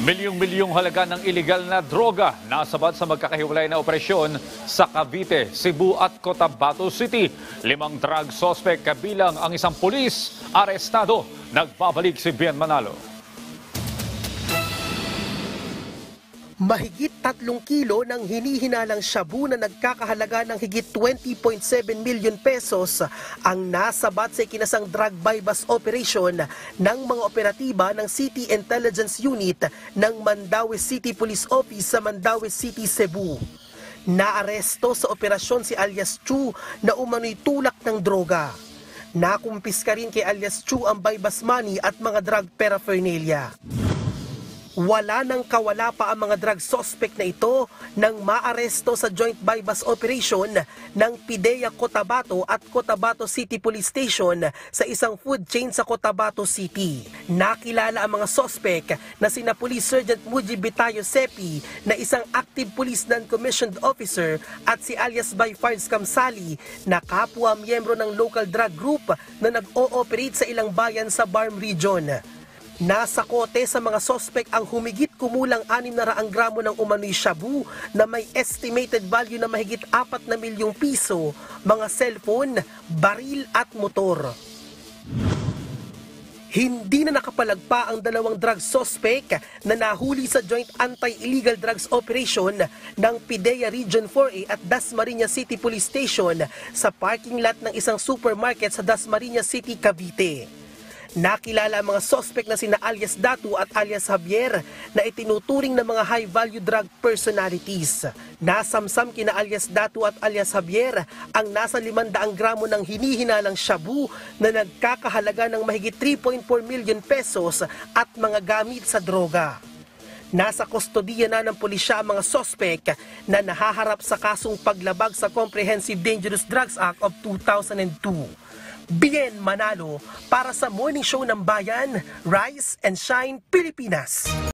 Milyong-milyong halaga ng ilegal na droga nasabat sa magkakahiwalay na operasyon sa Cavite, Cebu at Cotabato City. 5 drug suspect kabilang ang isang pulis arestado. Nagbabalik si Bien Manalo. Mahigit 3 kilo ng hinihinalang shabu na nagkakahalaga ng higit 20.7 million pesos ang nasabat sa ikinasang drug buy-bust operation ng mga operatiba ng City Intelligence Unit ng Mandaue City Police Office sa Mandaue City, Cebu. Naaresto sa operasyon si alias Chu na umano'y tulak ng droga. Nakumpiska rin kay alias Chu ang buy-bust money at mga drug paraphernalia. Wala nang kawala pa ang mga drug suspect na ito nang maaresto sa joint buy-bust operation ng PIDEA Cotabato at Cotabato City Police Station sa isang food chain sa Cotabato City. Nakilala ang mga suspect na sina Police Sergeant Muji Bitayo Sepi na isang active police non-commissioned officer at si alias Byfards Kamsali na kapwa miyembro ng local drug group na nag-ooperate sa ilang bayan sa Barm Region. Nasa kote sa mga sospek ang humigit kumulang 600 gramo ng umano'y shabu na may estimated value na mahigit 4 na milyong piso, mga cellphone, baril at motor. Hindi na nakapalagpa ang 2 drug suspect na nahuli sa joint anti-illegal drugs operation ng PIDEA Region 4A at Dasmariñas City Police Station sa parking lot ng isang supermarket sa Dasmariñas City, Cavite. Nakilala ang mga suspect na sina alias Datu at alias Javier na itinuturing na mga high-value drug personalities. Nasamsam kina alias Datu at alias Javier ang nasa 500 gramo ng hinihinalang shabu na nagkakahalaga ng mahigit 3.4 million pesos at mga gamit sa droga. Nasa kustodiya na ng pulisya ang mga suspect na nahaharap sa kasong paglabag sa Comprehensive Dangerous Drugs Act of 2002. Bien Manalo para sa Morning Show ng Bayan, Rise and Shine, Pilipinas.